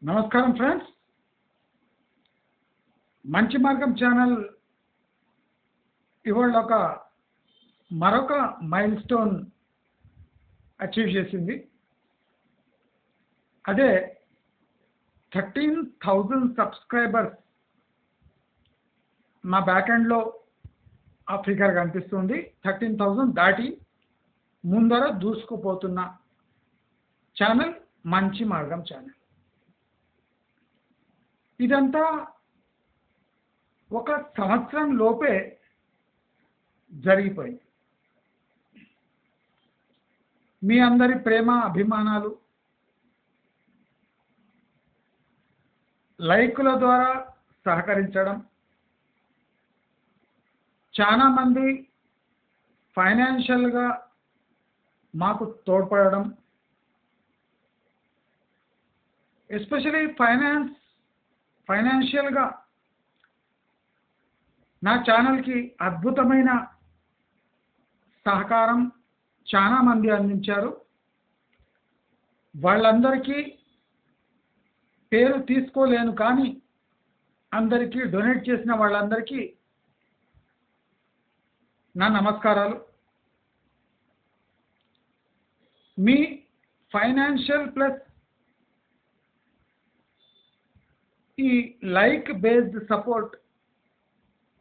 నమస్కారం ఫ్రెండ్స్, మంచి మార్గం ఛానల్ ఇవాళ మరొక మైల్ స్టోన్ అచీవ్ చేసింది. అదే 13,000 సబ్స్క్రైబర్స్ నా బ్యాక్ ఎండ్లో ఆ ఫిగర్ కనిపిస్తుంది. 13,000 దాటి ముందర దూసుకుపోతున్న ఛానల్ మంచి మార్గం ఛానల్. ఇదంతా ఒక సంవత్సరం లోపే జరిగిపోయింది. మీ అందరి ప్రేమ అభిమానాలు, లైకుల ద్వారా సహకరించడం, చాలా మంది ఫైనాన్షియల్గా మాకు తోడ్పడడం, ఎస్పెషలీ ఫైనాన్షియల్గా నా ఛానల్కి అద్భుతమైన సహకారం చాలా మంది అందించారు. వాళ్ళందరికీ పేరు తీసుకోలేను, కానీ అందరికీ డొనేట్ చేసిన వాళ్ళందరికీ నా నమస్కారాలు. మీ ఫైనాన్షియల్ ప్లస్ ఈ లైక్ బేస్డ్ సపోర్ట్,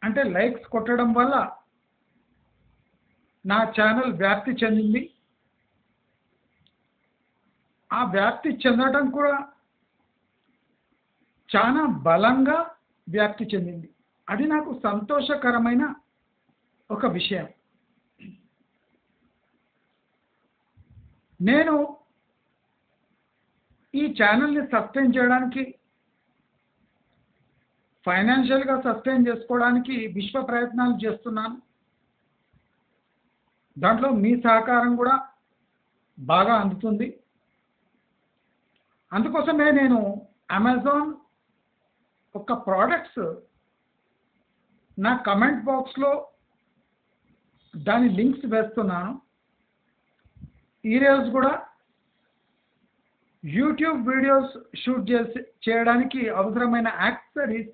అంటే లైక్స్ కొట్టడం వల్ల నా ఛానల్ వ్యాప్తి చెందింది. ఆ వ్యాప్తి చెందడం కూడా చాలా బలంగా వ్యాప్తి చెందింది. అది నాకు సంతోషకరమైన ఒక విషయం. నేను ఈ ఛానల్ని సస్టైన్ చేయడానికి, ఫైనాన్షియల్గా సస్టైన్ చేసుకోవడానికి విశ్వ ప్రయత్నాలు చేస్తున్నాను. దాంట్లో మీ సహకారం కూడా బాగా అందుతుంది. అందుకోసమే నేను అమెజాన్ ఒక ప్రోడక్ట్స్ నా కమెంట్ బాక్స్లో దాని లింక్స్ వేస్తున్నాను. ఈరోజు కూడా యూట్యూబ్ వీడియోస్ షూట్ చేయడానికి అవసరమైన యాక్సెసరీస్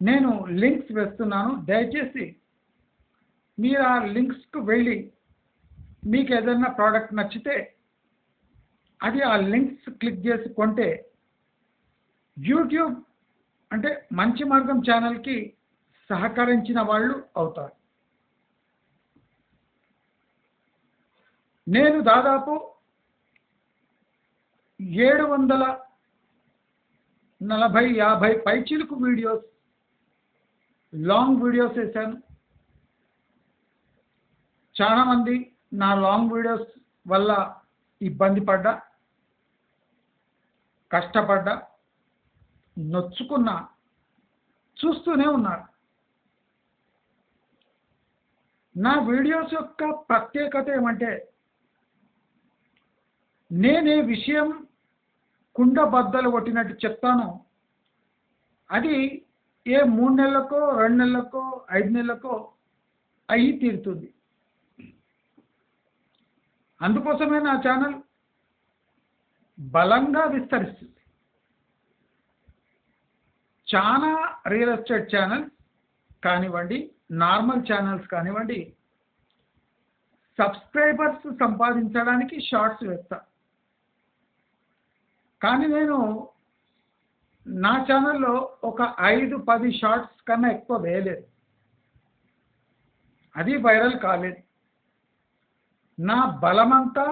నేను లింక్స్ వేస్తున్నాను. దయచేసి మీరు ఆ లింక్స్కు వెళ్ళి మీకు ఏదైనా ప్రోడక్ట్ నచ్చితే అది ఆ లింక్స్ క్లిక్ చేసి కొంటే యూట్యూబ్ అంటే మంచి మార్గం ఛానల్కి సహకరించిన వాళ్ళు అవుతారు. నేను దాదాపు 740-50 పైచిలుకు వీడియోస్, లాంగ్ వీడియోస్ వేశాను. చాలామంది నా లాంగ్ వీడియోస్ వల్ల ఇబ్బంది పడ్డా, కష్టపడ్డా, నొచ్చుకున్నా, చూస్తూనే ఉన్నారు. నా వీడియోస్ యొక్క ప్రత్యేకత ఏమంటే, నేనే విషయం కుండ బద్దలు కొట్టినట్టు చెప్తాను. అది ఏ 3 నెలలకో 2 నెలలకో 5 నెలలకో అయి తీరుతుంది. అందుకోసమే నా ఛానల్ బలంగా విస్తరిస్తుంది. చాలా రియల్ ఎస్టేట్ ఛానల్స్ కానివ్వండి, నార్మల్ ఛానల్స్ కానివ్వండి, సబ్స్క్రైబర్స్ సంపాదించడానికి షార్ట్స్ వేస్తా. కానీ నేను నా ఛానల్లో ఒక 5-10 షార్ట్స్ కన్నా ఎక్కువ వేయలేదు. అది వైరల్ కాలేదు. నా బలమంతా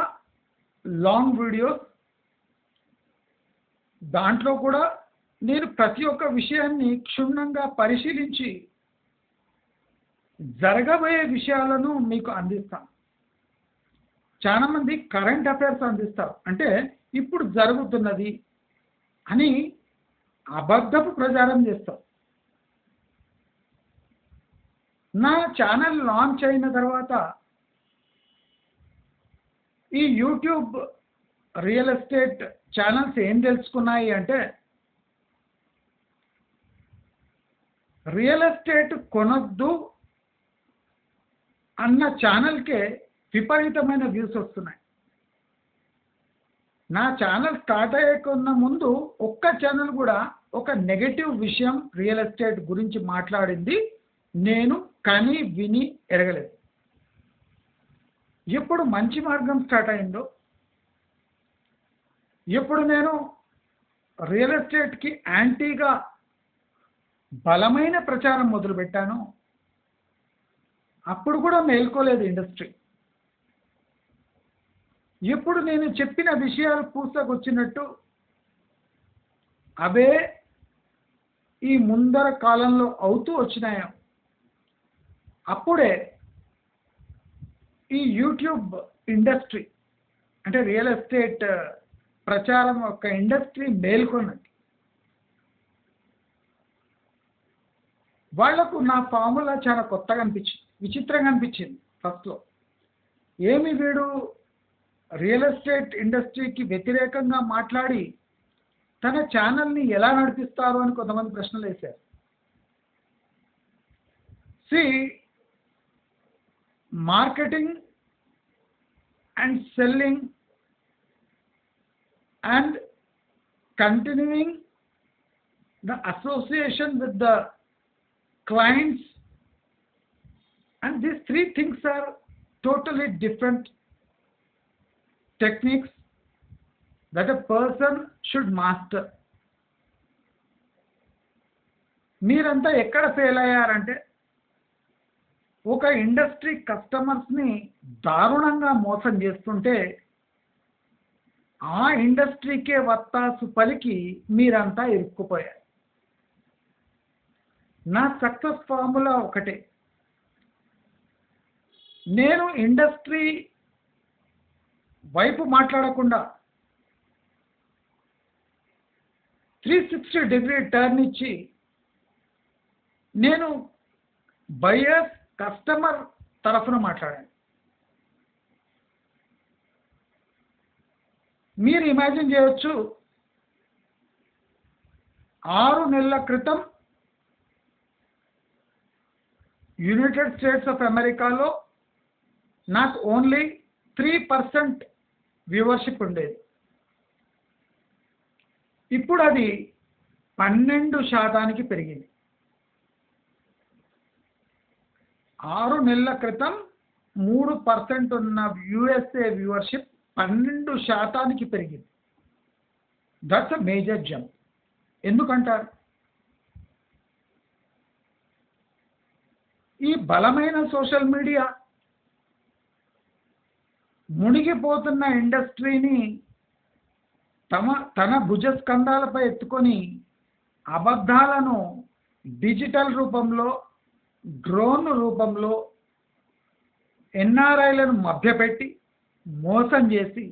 లాంగ్ వీడియోస్. దాంట్లో కూడా నేను ప్రతి ఒక్క విషయాన్ని క్షుణ్ణంగా పరిశీలించి జరగబోయే విషయాలను మీకు అందిస్తాను. చాలామంది కరెంట్ అఫైర్స్ అందిస్తారు, అంటే ఇప్పుడు జరుగుతున్నది అని అబద్ధపు ప్రచారం చేస్తారు. నా ఛానల్ లాంచ్ అయిన తర్వాత ఈ యూట్యూబ్ రియల్ ఎస్టేట్ ఛానల్స్ ఏం తెలుసుకున్నాయి అంటే, రియల్ ఎస్టేట్ కొనొద్దు అన్న ఛానల్కే విపరీతమైన వ్యూస్ వస్తున్నాయి. నా ఛానల్ స్టార్ట్ అయ్యకున్న ముందు ఒక్క ఛానల్ కూడా ఒక నెగటివ్ విషయం రియల్ ఎస్టేట్ గురించి మాట్లాడింది నేను కని విని ఎరగలేదు. ఎప్పుడు మంచి మార్గం స్టార్ట్ అయిందో, ఎప్పుడు నేను రియల్ ఎస్టేట్కి యాంటీగా బలమైన ప్రచారం మొదలుపెట్టాను, అప్పుడు కూడా మేల్కోలేదు ఇండస్ట్రీ. ఎప్పుడు నేను చెప్పిన విషయాలు పూసకొచ్చినట్టు అవే ఈ ముందర కాలంలో అవుతూ వచ్చినాయో, అప్పుడే ఈ యూట్యూబ్ ఇండస్ట్రీ అంటే రియల్ ఎస్టేట్ ప్రచారం యొక్క ఇండస్ట్రీ మేల్కొన్నది. వాళ్లకు నా ఫార్ములా చాలా కొత్తగా అనిపించింది, విచిత్రంగా అనిపించింది. ఫస్ట్లో ఏమి వీడు రియల్ ఎస్టేట్ ఇండస్ట్రీకి వ్యతిరేకంగా మాట్లాడి తన ఛానల్ని ఎలా నడిపిస్తారు అని కొంతమంది ప్రశ్నలు వేశారు. C marketing and selling and continuing the association with the clients, and these three things are totally different techniques that a person should master. మీరంతా ఎక్కడ ఫెయిల్ అయ్యారంటే, ఒక ఇండస్ట్రీ కస్టమర్స్ని దారుణంగా మోసం చేస్తుంటే ఆ ఇండస్ట్రీకే వత్తాసు పలికి మీరంతా ఇరుక్కుపోయారు. నా సక్సెస్ ఫార్ములా ఒకటే, నేను ఇండస్ట్రీ వైపు మాట్లాడకుండా 360 డిగ్రీ టర్న్ ఇచ్చి నేను బయర్స్ కస్టమర్ తరఫున మాట్లాడాను. మీరు ఇమాజిన్ చేయొచ్చు, 6 నెలల క్రితం యునైటెడ్ స్టేట్స్ ఆఫ్ అమెరికాలో నాకు ఓన్లీ 3% వ్యూవర్షిప్ ఉండేది. ఇప్పుడు అది 12% పెరిగింది. 6 నెలల క్రితం 3% ఉన్న యుఎస్ఏ వ్యూవర్షిప్ 12% పెరిగింది. That's a major jump. ఎందుకంటారు? ఈ బలమైన సోషల్ మీడియా మునిగిపోతున్న ఇండస్ట్రీని తన భుజస్కంధాలపై ఎత్తుకొని అబద్ధాలను డిజిటల్ రూపంలో, డ్రోన్ రూపంలో ఎన్ఆర్ఐలను మభ్యపెట్టి మోసం చేసి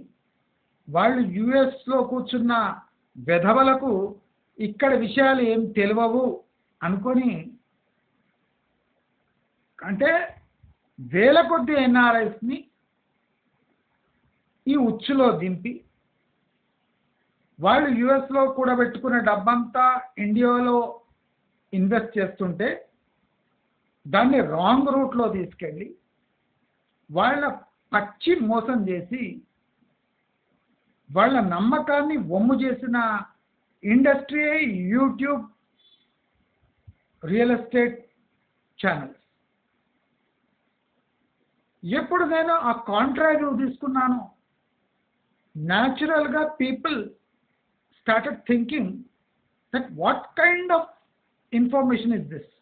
వాళ్ళు యుఎస్లో కూర్చున్న వెధవలకు ఇక్కడ విషయాలు ఏం తెలియవు అనుకొని, అంటే వేల కొద్ది ఎన్ఆర్ఐస్ని ఈ ఉచ్చులో దింపి వాళ్ళు యుఎస్లో కూడబెట్టుకున్న డబ్బంతా ఇండియాలో ఇన్వెస్ట్ చేస్తుంటే దాన్ని రాంగ్ రూట్లో తీసుకెళ్ళి వాళ్ళ పచ్చి మోసం చేసి వాళ్ళ నమ్మకాన్ని వమ్ము చేసిన industry YouTube real estate channels. ఎప్పుడు నేను ఆ కాంట్రాక్ట్ తీసుకున్నాను, న్యాచురల్గా people started thinking that what kind of information is this.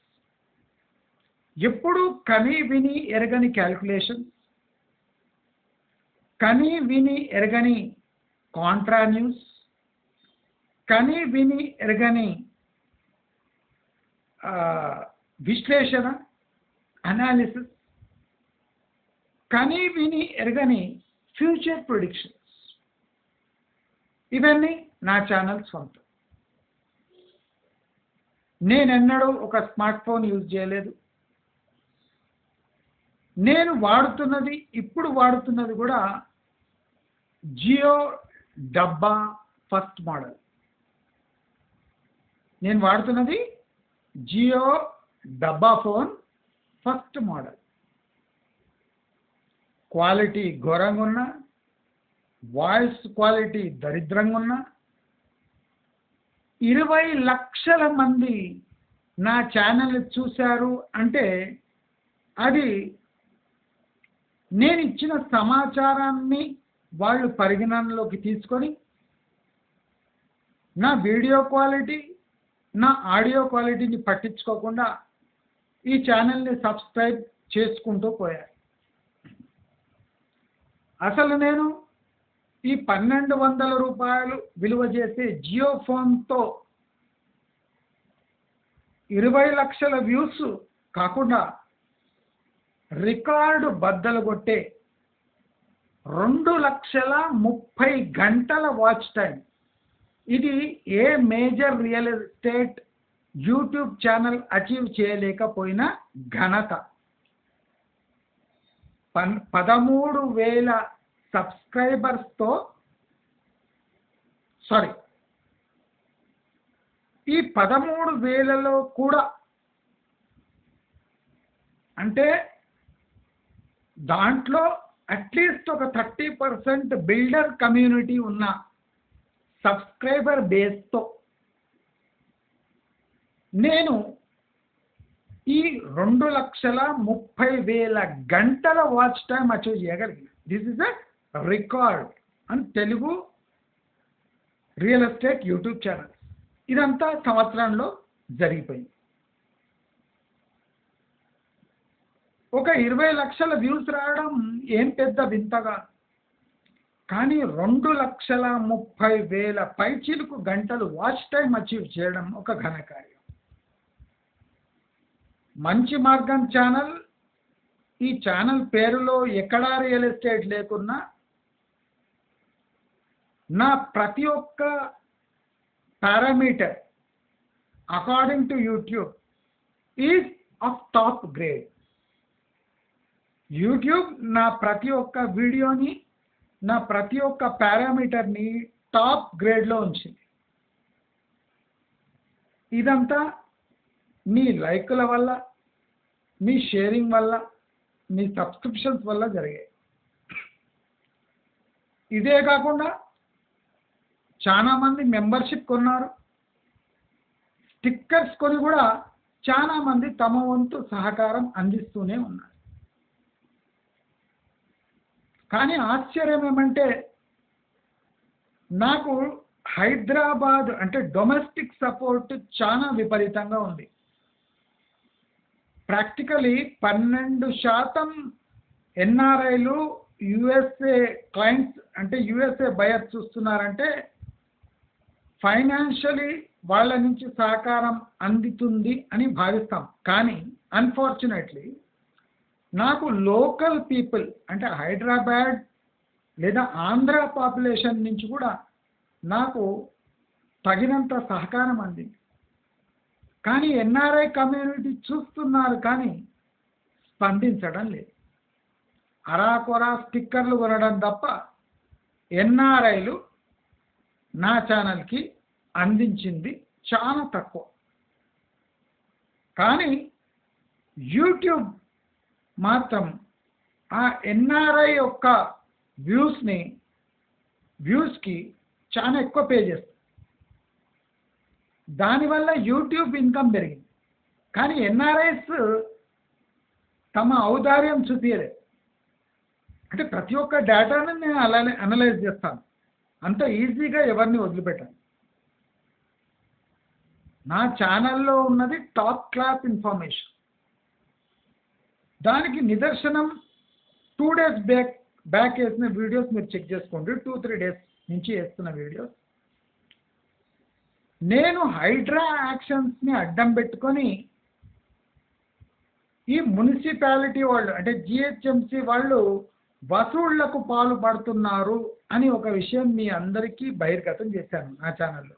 ఎప్పుడు కని విని ఎరగని క్యాల్కులేషన్స్, కని విని ఎరగని కాంట్రా న్యూస్, కని విని ఎరగని విశ్లేషణ అనాలిసిస్, కని విని ఎరగని ఫ్యూచర్ ప్రిడిక్షన్స్, ఇవన్నీ నా ఛానల్ సొంతం. నేనెన్నడూ ఒక స్మార్ట్ ఫోన్ యూజ్ చేయలేదు. నేను వాడుతున్నది, ఇప్పుడు వాడుతున్నది కూడా జియో డబ్బా ఫస్ట్ మోడల్. నేను వాడుతున్నది జియో డబ్బా ఫోన్ ఫస్ట్ మోడల్. క్వాలిటీ ఘోరంగా ఉన్న, వాయిస్ క్వాలిటీ దరిద్రంగా ఉన్నా 20 లక్షల మంది నా ఛానల్ చూశారు అంటే అది నేను ఇచ్చిన సమాచారాన్ని వాళ్ళు పరిగణనలోకి తీసుకొని నా వీడియో క్వాలిటీ నా ఆడియో క్వాలిటీని పట్టించుకోకుండా ఈ ఛానల్ని సబ్స్క్రైబ్ చేసుకుంటూ పోయారు. అసలు నేను ఈ 1200 రూపాయలు విలువ చేసే జియో ఫోన్తో 20 లక్షల వ్యూస్ కాకుండా రికార్డు బద్దలు కొట్టే 2,30,000 గంటల వాచ్ టైం, ఇది ఏ major real estate YouTube channel achieve చేయలేకపోయిన ఘనత. 13,000 సబ్స్క్రైబర్స్తో ఈ 13,000లో కూడా అంటే దాంట్లో అట్లీస్ట్ ఒక 30% బిల్డర్ కమ్యూనిటీ ఉన్న సబ్స్క్రైబర్ బేస్తో నేను ఈ 2,30,000 గంటల వాచ్ టైం అచీవ్ చేయగలిగిన. దిస్ ఇస్ ఎ రికార్డ్ అని Telugu real estate YouTube channel. ఇదంతా సంవత్సరంలో జరిగిపోయింది. ఒక 20 లక్షల వ్యూస్ రావడం ఏం పెద్ద వింతగా, కానీ 2,30,000 పైచిలుకు గంటలు వాచ్ టైం అచీవ్ చేయడం ఒక ఘనకార్యం. మంచి మార్గం ఛానల్, ఈ ఛానల్ పేరులో ఎక్కడా రియల్ ఎస్టేట్ లేకున్నా నా ప్రతి ఒక్క parameter according to YouTube is of top grade. YouTube నా ప్రతి ఒక్క వీడియోని నా ప్రతి ఒక్క పారామీటర్ని టాప్ గ్రేడ్లో ఉంచింది. ఇదంతా మీ లైకుల వల్ల, మీ షేరింగ్ వల్ల, మీ సబ్స్క్రిప్షన్స్ వల్ల జరిగాయి. ఇదే కాకుండా చాలామంది మెంబర్షిప్ కొన్నారు, స్టిక్కర్స్ కొని కూడా చాలామంది తమ వంతు సహకారం అందిస్తూనే ఉన్నారు. కానీ ఆశ్చర్యం ఏమంటే నాకు హైదరాబాద్ అంటే డొమెస్టిక్ సపోర్ట్ చాలా విపరీతంగా ఉంది. ప్రాక్టికలీ 12% ఎన్ఆర్ఐలు యుఎస్ఏ క్లయింట్స్ అంటే యుఎస్ఏ బయర్స్ చూస్తున్నారంటే ఫైనాన్షియలీ వాళ్ళ నుంచి సహకారం అందుతుంది అని భావిస్తాం. కానీ అన్ఫార్చునేట్లీ నాకు లోకల్ పీపుల్ అంటే హైదరాబాద్ లేదా ఆంధ్ర పాపులేషన్ నుంచి కూడా నాకు తగినంత సహకారం అందింది. కానీ ఎన్ఆర్ఐ కమ్యూనిటీ చూస్తున్నారు కానీ స్పందించడం లేదు. అరాకొరా స్టిక్కర్లు కొనడం తప్ప ఎన్ఆర్ఐలు నా ఛానల్కి అందించింది చాలా తక్కువ. కానీ యూట్యూబ్ మాత్రం ఆ ఎన్ఆర్ఐ యొక్క వ్యూస్కి చాలా ఎక్కువ పే చేస్తుంది. దానివల్ల యూట్యూబ్ ఇన్కమ్ పెరిగింది. కానీ ఎన్ఆర్ఐస్ తమ ఔదార్యం చూపించలేదు. అంటే ప్రతి ఒక్క డేటాను నేను అలానే అనలైజ్ చేస్తాను, అంత ఈజీగా ఎవరిని వదిలిపెట్టాను. నా ఛానల్లో ఉన్నది టాప్ క్లాస్ ఇన్ఫర్మేషన్. దానికి నిదర్శనం 2 days బ్యాక్ వేసిన వీడియోస్ మీరు చెక్ చేసుకోండి. 2-3 days నుంచి వేస్తున్న వీడియోస్. నేను హైడ్రా యాక్షన్స్ని అడ్డం పెట్టుకొని ఈ మున్సిపాలిటీ వాళ్ళు అంటే జిహెచ్ఎంసి వాళ్ళు వసూళ్లకు పాల్పడుతున్నారు అని ఒక విషయం మీ అందరికీ బహిర్గతం చేశాను నా ఛానల్లో.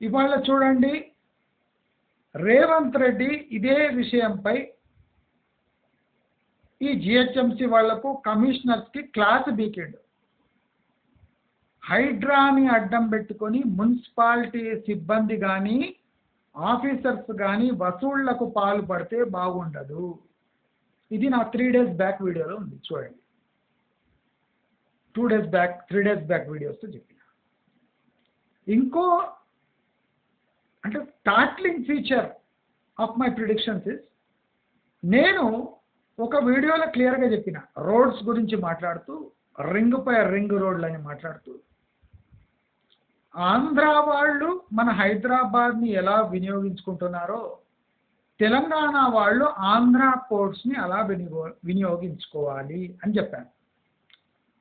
ఇవాళ చూడండి, రేవంత్ రెడ్డి ఇదే విషయంపై ఈ జిహెచ్ఎంసి వాళ్లకు కమిషనర్స్కి క్లాస్ బీకిండు. హైడ్రాని అడ్డం పెట్టుకొని మున్సిపాలిటీ సిబ్బంది కానీ ఆఫీసర్స్ కానీ వసూళ్లకు పాల్పడితే బాగుండదు. ఇది నా 3 days బ్యాక్ వీడియోలో ఉంది చూడండి. days బ్యాక్ 3 days బ్యాక్ వీడియోస్తో చెప్పిన. ఇంకో అంటే startling feature of my predictions is, నేను ఒక వీడియోలో క్లియర్గా చెప్పిన రోడ్స్ గురించి మాట్లాడుతూ, రింగ్ పై రింగ్ రోడ్లు అని మాట్లాడుతూ, ఆంధ్ర వాళ్ళు మన హైదరాబాద్ని ఎలా వినియోగించుకుంటున్నారో తెలంగాణ వాళ్ళు ఆంధ్ర పోర్ట్స్ని అలా వినియోగించుకోవాలి అని చెప్పాను.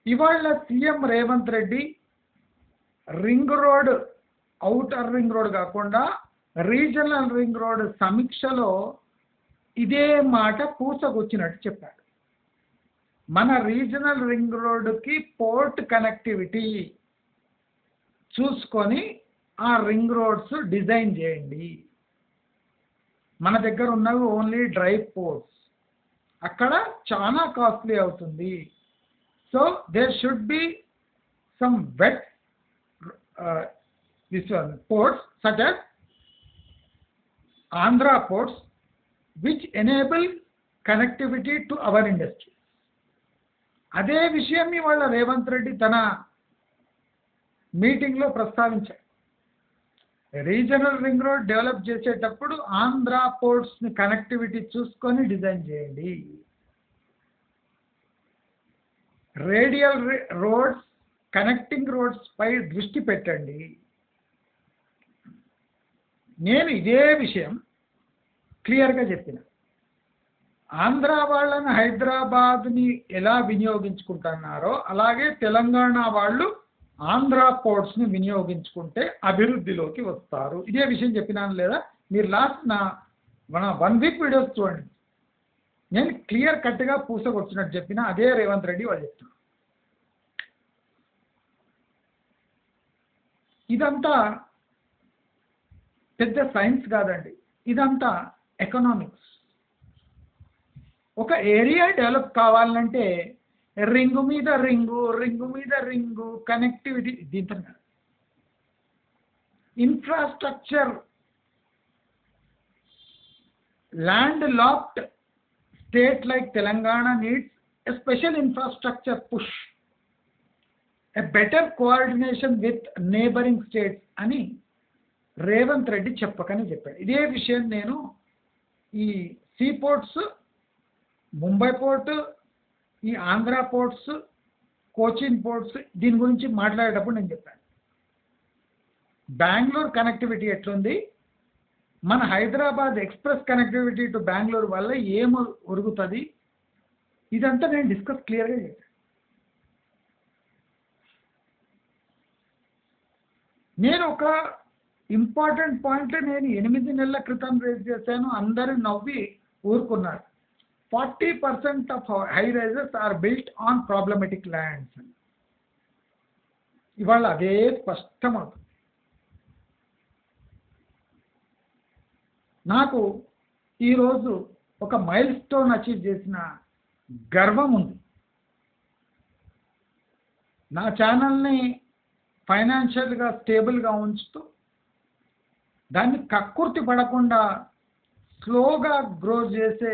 ఇవాళ CM Revanth Reddy ring road, outer ring road కాకుండా రీజనల్ రింగ్ రోడ్ సమీక్షలో ఇదే మాట పూసకొచ్చినట్టు చెప్పాడు. మన రీజనల్ రింగ్ రోడ్కి పోర్ట్ కనెక్టివిటీ చూసుకొని ఆ రింగ్ రోడ్స్ డిజైన్ చేయండి. మన దగ్గర ఉన్నవి ఓన్లీ డ్రై పోర్ట్స్, అక్కడ చాలా కాస్ట్లీ అవుతుంది. So there should be some wet ports such as Andhra ports which enable connectivity to our industry. అదే విషయం ఇవాళ రేవంత్ రెడ్డి తన మీటింగ్లో ప్రస్తావించారు. రీజనల్ రింగ్ రోడ్ డెవలప్ చేసేటప్పుడు ఆంధ్ర పోర్ట్స్ని కనెక్టివిటీ చూసుకొని డిజైన్ చేయండి. రేడియల్ రోడ్స్, కనెక్టింగ్ రోడ్స్ పై దృష్టి పెట్టండి. నేను ఇదే విషయం క్లియర్గా చెప్పిన. ఆంధ్ర వాళ్ళని హైదరాబాద్ని ఎలా వినియోగించుకుంటున్నారో అలాగే తెలంగాణ వాళ్ళు ఆంధ్ర పోర్ట్స్ని వినియోగించుకుంటే అభివృద్ధిలోకి వస్తారు. ఇదే విషయం చెప్పినాను లేదా? మీరు లాస్ట్ మన 1 week వీడియోస్ చూడండి. నేను క్లియర్ కట్గా పూసకొచ్చినట్టు చెప్పిన అదే రేవంత్ రెడ్డి వాళ్ళు చెప్తున్నారు. ఇదంతా పెద్ద సైన్స్ కాదండి, ఇదంతా ఎకనామిక్స్. ఒక ఏరియా డెవలప్ కావాలంటే రింగు మీద రింగు, రింగు మీద రింగు, కనెక్టివిటీ, దీంతో infrastructure, land locked state like Telangana needs a special infrastructure push, a better coordination with neighbouring states అని రేవంత్ రెడ్డి చెప్పకనే చెప్పాడు. ఇదే విషయం నేను ఈ సీ పోర్ట్స్, ముంబై పోర్టు, ఈ ఆంధ్ర పోర్ట్స్, కోచిన్ పోర్ట్స్, దీని గురించి మాట్లాడేటప్పుడు నేను చెప్పాను. బెంగళూరు కనెక్టివిటీ ఎట్లుంది, మన Hyderabad express connectivity to Bengaluru వల్ల ఏం ఒరుగుతుంది, ఇదంతా నేను డిస్కస్ క్లియర్గా చెప్పాను. నేను ఒక ఇంపార్టెంట్ పాయింట్ నేను 8 నెలల క్రితం రేజ్ చేశాను, అందరూ నవ్వి ఊరుకున్నారు. 40% of high rises are built on problematic lands. ఇవాళ అదే స్పష్టమవుతుంది. నాకు ఈరోజు ఒక మైల్ స్టోన్ అచీవ్ చేసిన గర్వం ఉంది. నా ఛానల్ని ఫైనాన్షియల్గా స్టేబుల్గా ఉంచుతూ దాన్ని కక్కుర్తి పడకుండా స్లోగా గ్రో చేసే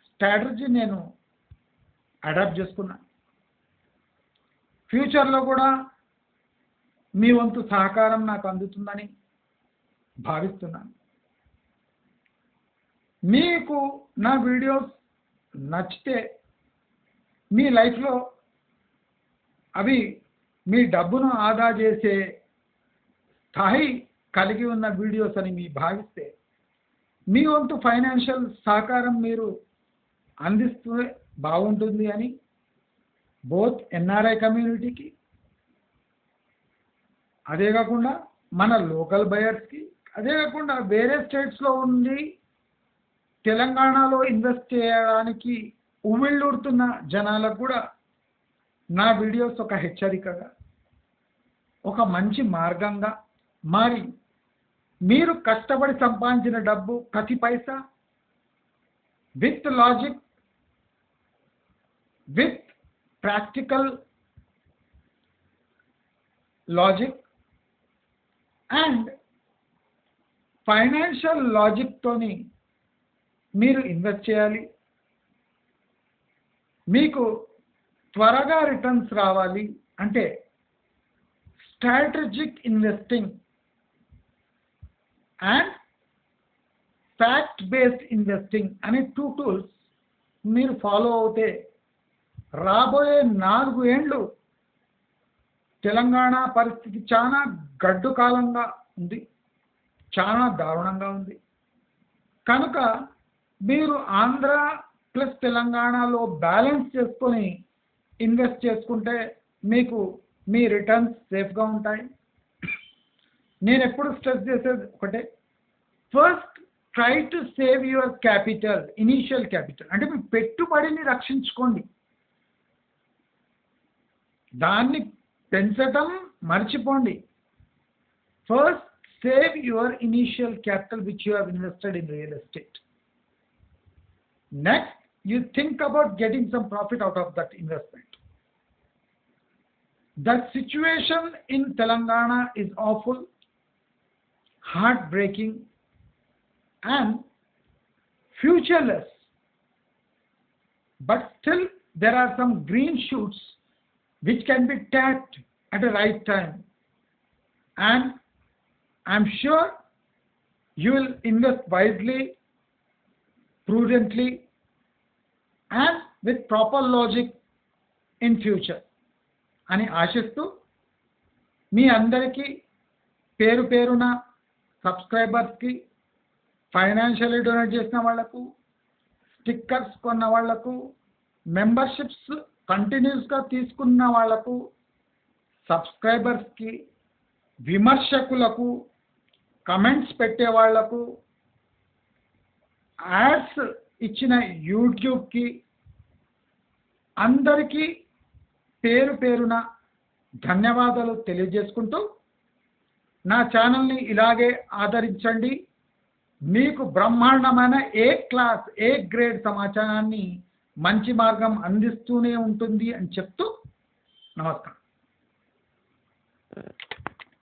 స్ట్రాటజీ నేను అడాప్ట్ చేసుకున్నాను. ఫ్యూచర్లో కూడా మీ వంతు సహకారం నాకు అందుతుందని భావిస్తున్నాను. మీకు నా వీడియోస్ నచ్చితే మీ లైఫ్లో అవి మీ డబ్బును ఆదా చేసే స్థాయి కలిగి ఉన్న వీడియోస్ అని మీ భావిస్తే మీ వంతు ఫైనాన్షియల్ సహకారం మీరు అందిస్తే బాగుంటుంది అని బోత్ ఎన్ఆర్ఐ కమ్యూనిటీకి, అదే కాకుండా మన లోకల్ బయర్స్కి, అదే కాకుండా వేరే స్టేట్స్లో ఉండి తెలంగాణలో ఇన్వెస్ట్ చేయడానికి ఉవ్విళ్ళూరుతున్న జనాలకు కూడా నా వీడియోస్ ఒక హెచ్చరికగా, ఒక మంచి మార్గంగా మారి మీరు కష్టపడి సంపాదించిన డబ్బు ప్రతి పైసా with logic, with practical logic and financial లాజిక్తోని మీరు ఇన్వెస్ట్ చేయాలి. మీకు త్వరగా రిటర్న్స్ రావాలి, అంటే strategic investing and fact based investing అనే 2 టూల్స్ మీరు ఫాలో అవుతే రాబోయే 4 ఏండ్లు తెలంగాణ పరిస్థితి చాలా గడ్డు కాలంగా ఉంది, చాలా దారుణంగా ఉంది. కనుక మీరు ఆంధ్ర ప్లస్ తెలంగాణలో బ్యాలెన్స్ చేసుకొని ఇన్వెస్ట్ చేసుకుంటే మీకు మీ రిటర్న్స్ సేఫ్గా ఉంటాయి. నేను ఎప్పుడు స్ట్రెస్ చేసేది ఒకటే, first try to save your capital, initial capital. అంటే మీ పెట్టుబడిని రక్షించుకోండి, దాన్ని పెంచటం మర్చిపోండి. First save your initial capital which you have invested in real estate. Next, you think about getting some profit out of that investment. The situation in Telangana is awful, heartbreaking, and futureless. But still, there are some green shoots which can be tapped at the right time. And I'm sure you will invest wisely, prudently, and with proper logic in future. అని ఆశిస్తూ మీ అందరికీ పేరు పేరున సబ్స్క్రైబర్స్కి, financially donate చేసిన వాళ్లకు, stickers కొన్న వాళ్లకు, మెంబర్షిప్స్ కంటిన్యూస్గా తీసుకున్న వాళ్లకు, సబ్స్క్రైబర్స్కి, విమర్శకులకు, కమెంట్స్ పెట్టే వాళ్లకు, యాడ్స్ ఇచ్చిన యూట్యూబ్కి, అందరికీ పేరు పేరున ధన్యవాదాలు తెలియజేసుకుంటూ నా ఛానల్ని ఇలాగే ఆదరించండి. మీకు బ్రహ్మాండమైన ఏ గ్రేడ్ సమాచారాన్ని మంచి మార్గం అందిస్తూనే ఉంటుంది అని చెప్తూ నమస్కారం.